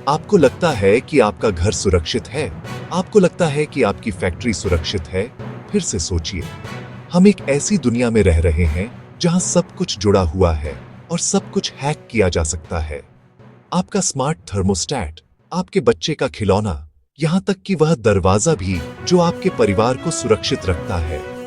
आपको लगता है कि आपका घर सुरक्षित है? आपको लगता है कि आपकी फैक्ट्री सुरक्षित है? फिर से सोचिए। हम एक ऐसी दुनिया में रह रहे हैं जहां सब कुछ जुड़ा हुआ है और सब कुछ हैक किया जा सकता है। आपका स्मार्ट थर्मोस्टेट, आपके बच्चे का खिलौना, यहां तक कि वह दरवाजा भी जो आपके परिवार को सुरक्षित रखता है।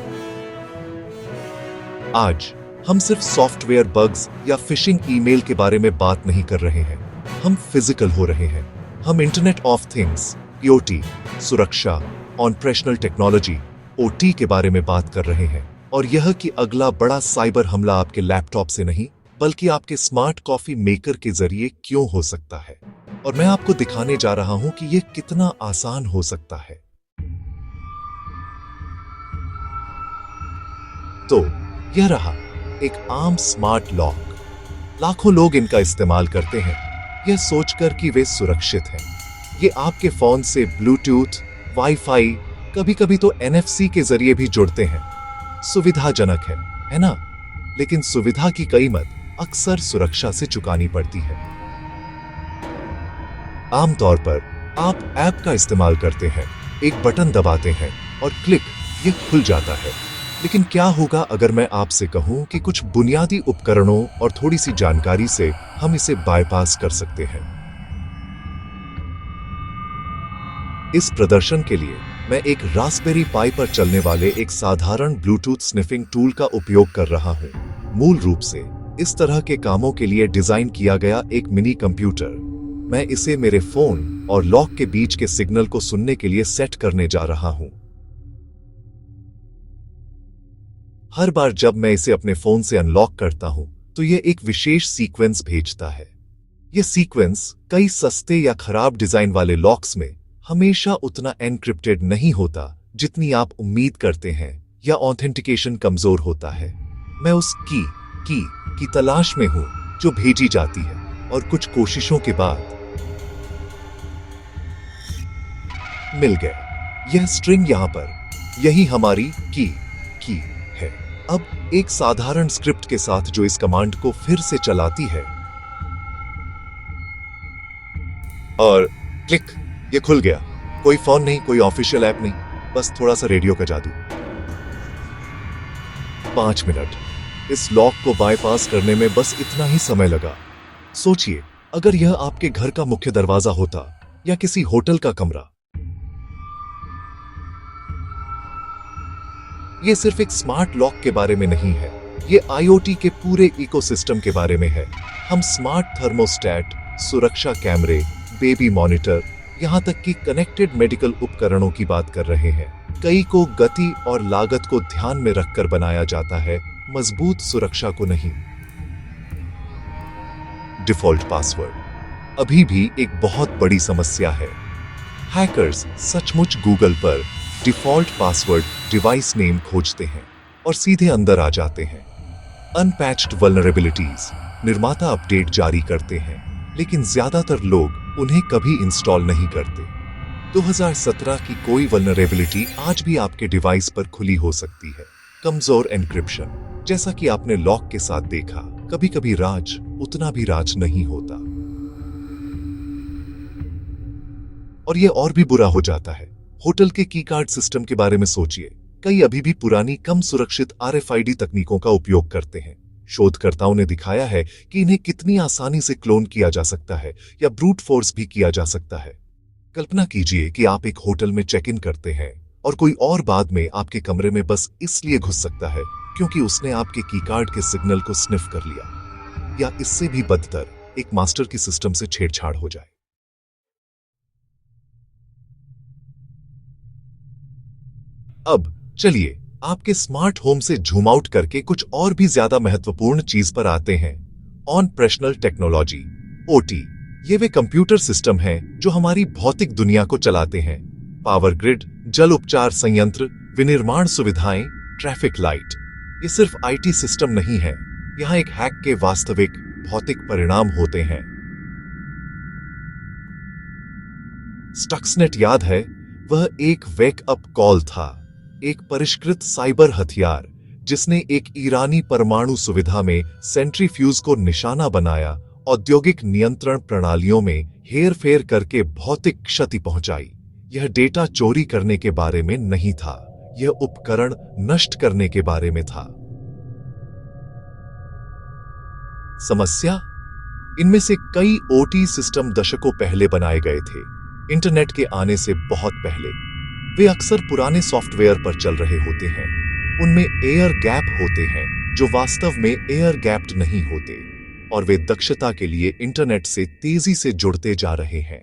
आज हम सिर्फ सॉफ्टवेयर बग्स या फिशिंग ईमेल के बारे में बात नहीं कर रहे हैं। हम फिजिकल हो रहे हैं। हम इंटरनेट ऑफ थिंग्स, IoT, सुरक्षा, ऑपरेशनल टेक्नोलॉजी, OT के बारे में बात कर रहे हैं। और यह कि अगला बड़ा साइबर हमला आपके लैपटॉप से नहीं, बल्कि आपके स्मार्ट कॉफी मेकर के जरिए क्यों हो सकता है। और मैं आपको दिखाने जा रहा हूं कि यह कितना आसान हो सकता है। तो यह रहा एक आम स्मार्ट लॉक। लाखों लोग इनका इस्तेमाल करते हैं, यह सोचकर कि वे सुरक्षित हैं। ये आपके फोन से ब्लूटूथ, वाईफाई, कभी-कभी तो NFC के जरिए भी जुड़ते हैं। सुविधाजनक है ना? लेकिन सुविधा की कीमत अक्सर सुरक्षा से चुकानी पड़ती है। आमतौर पर आप ऐप का इस्तेमाल करते हैं, एक बटन दबाते हैं और क्लिक, ये खुल जाता है। लेकिन क्या होगा अगर मैं आपसे कहूं कि कुछ बुनियादी उपकरणों और थोड़ी सी जानकारी से हम इसे बाईपास कर सकते हैं? इस प्रदर्शन के लिए मैं एक रास्पबेरी पाई पर चलने वाले एक साधारण ब्लूटूथ स्निफिंग टूल का उपयोग कर रहा हूं। मूल रूप से इस तरह के कामों के लिए डिजाइन किया गया एक मिनी कंप्यूटर। मैं इसे मेरे फोन और लॉक के बीच के सिग्नल को सुनने के लिए सेट करने जा रहा हूं। हर बार जब मैं इसे अपने फोन से अनलॉक करता हूं, तो यह एक विशेष सीक्वेंस भेजता है। यह सीक्वेंस कई सस्ते या खराब डिजाइन वाले लॉक्स में हमेशा उतना एन्क्रिप्टेड नहीं होता जितनी आप उम्मीद करते हैं, या ऑथेंटिकेशन कमजोर होता है। मैं उस की तलाश में हूं जो भेजी जाती है, और कुछ कोशिशों के बाद मिल गया। यह स्ट्रिंग यहां पर, यही हमारी की है। अब एक साधारण स्क्रिप्ट के साथ जो इस कमांड को फिर से चलाती है और क्लिक, ये खुल गया। कोई फोन नहीं, कोई ऑफिशियल ऐप नहीं, बस थोड़ा सा रेडियो का जादू। 5 मिनट इस लॉक को बाईपास करने में बस इतना ही समय लगा। सोचिए, अगर यह आपके घर का मुख्य दरवाजा होता या किसी होटल का कमरा। यह सिर्फ एक स्मार्ट लॉक के बारे में नहीं है, यह IoT के पूरे इकोसिस्टम के बारे में है। हम स्मार्ट थर्मोस्टेट, सुरक्षा कैमरे, बेबी मॉनिटर, यहां तक कि कनेक्टेड मेडिकल उपकरणों की बात कर रहे हैं। कई को गति और लागत को ध्यान में रखकर बनाया जाता है, मजबूत सुरक्षा को नहीं। डिफॉल्ट पासवर्ड अभी भी एक बहुत बड़ी समस्या है। हैकर्स सचमुच गूगल पर डिफॉल्ट पासवर्ड, डिवाइस नेम खोजते हैं और सीधे अंदर आ जाते हैं। अनपैच्ड वल्नरेबिलिटीज, निर्माता अपडेट जारी करते हैं, लेकिन ज्यादातर लोग उन्हें कभी इंस्टॉल नहीं करते। 2017 की कोई वल्नरेबिलिटी आज भी आपके डिवाइस पर खुली हो सकती है। कमजोर एन्क्रिप्शन, जैसा कि आपने लॉक के साथ देखा, कभी कभी राज उतना भी राज नहीं होता। और यह और भी बुरा हो जाता है। होटल के की कार्ड सिस्टम के बारे में सोचिए। कई अभी भी पुरानी, कम सुरक्षित RFID तकनीकों का उपयोग करते हैं। शोधकर्ताओं ने दिखाया है कि इन्हें कितनी आसानी से क्लोन किया जा सकता है या ब्रूट फोर्स भी किया जा सकता है। कल्पना कीजिए कि आप एक होटल में चेक इन करते हैं और कोई और बाद में आपके कमरे में बस इसलिए घुस सकता है क्योंकि उसने आपके कीकार्ड के सिग्नल को स्निफ कर लिया, या इससे भी बदतर, एक मास्टर की सिस्टम से छेड़छाड़ हो जाए। अब चलिए आपके स्मार्ट होम से झूम आउट करके कुछ और भी ज्यादा महत्वपूर्ण चीज पर आते हैं। Operational technology, OT। ये वे कंप्यूटर सिस्टम हैं जो हमारी भौतिक दुनिया को चलाते हैं। पावर ग्रिड, जल उपचार संयंत्र, विनिर्माण सुविधाएं, ट्रैफिक लाइट। ये सिर्फ IT सिस्टम नहीं है, यहाँ एक हैक के वास्तविक भौतिक परिणाम होते हैं। स्टक्सनेट याद है? वह एक वेक अप कॉल था, एक परिष्कृत साइबर हथियार जिसने एक ईरानी परमाणु सुविधा में सेंट्रीफ्यूज को निशाना बनाया, औद्योगिक नियंत्रण प्रणालियों में हेरफेर करके भौतिक क्षति पहुंचाई। यह डेटा चोरी करने के बारे में नहीं था, यह उपकरण नष्ट करने के बारे में था। समस्या? इनमें से कई ओटी सिस्टम दशकों पहले बनाए गए थे, इंटरनेट के आने से बहुत पहले। वे अक्सर पुराने सॉफ्टवेयर पर चल रहे होते हैं। उनमें एयर गैप होते हैं जो वास्तव में एयर गैप्ड नहीं होते, और वे दक्षता के लिए इंटरनेट से तेजी से जुड़ते जा रहे हैं।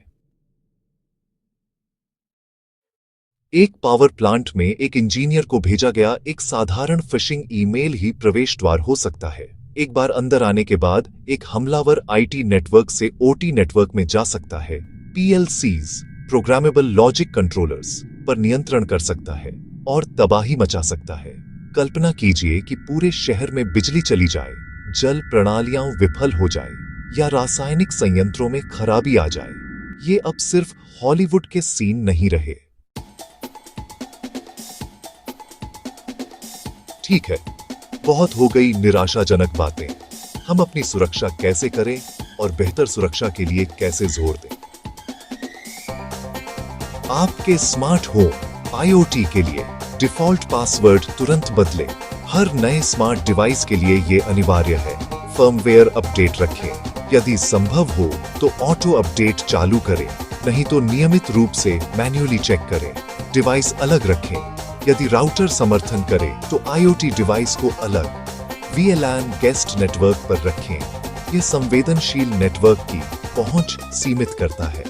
एक पावर प्लांट में एक इंजीनियर को भेजा गया एक साधारण फिशिंग ईमेल ही प्रवेश द्वार हो सकता है। एक बार अंदर आने के बाद एक हमलावर आईटी नेटवर्क से ओटी नेटवर्क में जा सकता है, PLCs प्रोग्रामेबल लॉजिक कंट्रोलर्स पर नियंत्रण कर सकता है और तबाही मचा सकता है। कल्पना कीजिए कि पूरे शहर में बिजली चली जाए, जल प्रणालियां विफल हो जाए या रासायनिक संयंत्रों में खराबी आ जाए। ये अब सिर्फ हॉलीवुड के सीन नहीं रहे। ठीक है, बहुत हो गई निराशाजनक बातें। हम अपनी सुरक्षा कैसे करें और बेहतर सुरक्षा के लिए कैसे जोर दें? आपके स्मार्ट होम IoT के लिए डिफॉल्ट पासवर्ड तुरंत बदलें। हर नए स्मार्ट डिवाइस के लिए ये अनिवार्य है। फर्मवेयर अपडेट रखें। यदि संभव हो तो ऑटो अपडेट चालू करें, नहीं तो नियमित रूप से मैन्युअली चेक करें। डिवाइस अलग रखें। यदि राउटर समर्थन करे तो IoT डिवाइस को अलग VLAN गेस्ट नेटवर्क पर रखें। यह संवेदनशील नेटवर्क की पहुंच सीमित करता है।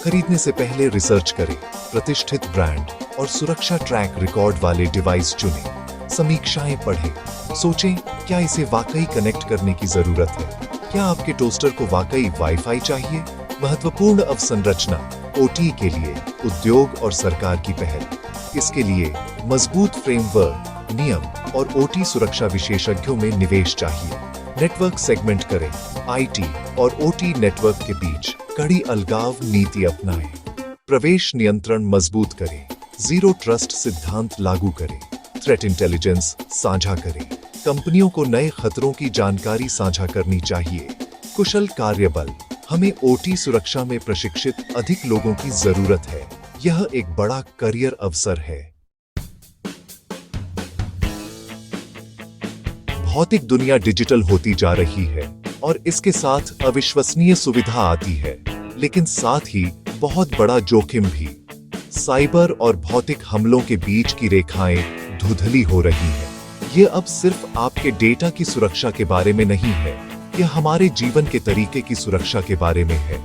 खरीदने से पहले रिसर्च करें। प्रतिष्ठित ब्रांड और सुरक्षा ट्रैक रिकॉर्ड वाले डिवाइस चुनें। समीक्षाएं पढ़ें। सोचें, क्या इसे वाकई कनेक्ट करने की जरूरत है? क्या आपके टोस्टर को वाकई वाईफाई चाहिए? महत्वपूर्ण अवसंरचना OT के लिए उद्योग और सरकार की पहल। इसके लिए मजबूत फ्रेमवर्क, नियम और OT सुरक्षा विशेषज्ञों में निवेश चाहिए। नेटवर्क सेगमेंट करें। IT और OT नेटवर्क के बीच कड़ी अलगाव नीति अपनाएं। प्रवेश नियंत्रण मजबूत करें। जीरो ट्रस्ट सिद्धांत लागू करें। थ्रेट इंटेलिजेंस साझा करें। कंपनियों को नए खतरों की जानकारी साझा करनी चाहिए। कुशल कार्यबल। हमें OT सुरक्षा में प्रशिक्षित अधिक लोगों की जरूरत है। यह एक बड़ा करियर अवसर है। भौतिक दुनिया डिजिटल होती जा रही है और इसके साथ अविश्वसनीय सुविधा आती है, लेकिन साथ ही बहुत बड़ा जोखिम भी। साइबर और भौतिक हमलों के बीच की रेखाएं धुंधली हो रही हैं। यह अब सिर्फ आपके डेटा की सुरक्षा के बारे में नहीं है, यह हमारे जीवन के तरीके की सुरक्षा के बारे में है।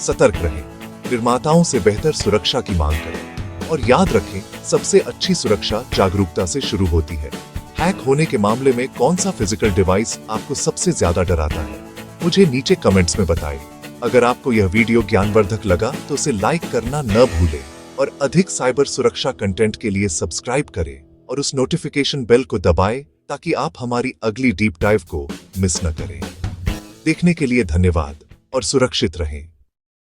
सतर्क रहें, निर्माताओं से बेहतर सुरक्षा की मांग करें और याद रखें, सबसे अच्छी सुरक्षा जागरूकता से शुरू होती है। हैक होने के मामले में कौन सा फिजिकल डिवाइस आपको सबसे ज्यादा डराता है? मुझे नीचे कमेंट्स में बताएं। अगर आपको यह वीडियो ज्ञानवर्धक लगा तो उसे लाइक करना न भूलें और अधिक साइबर सुरक्षा कंटेंट के लिए सब्सक्राइब करें और उस नोटिफिकेशन बेल को दबाएं ताकि आप हमारी अगली डीप डाइव को मिस न करें। देखने के लिए धन्यवाद और सुरक्षित रहें।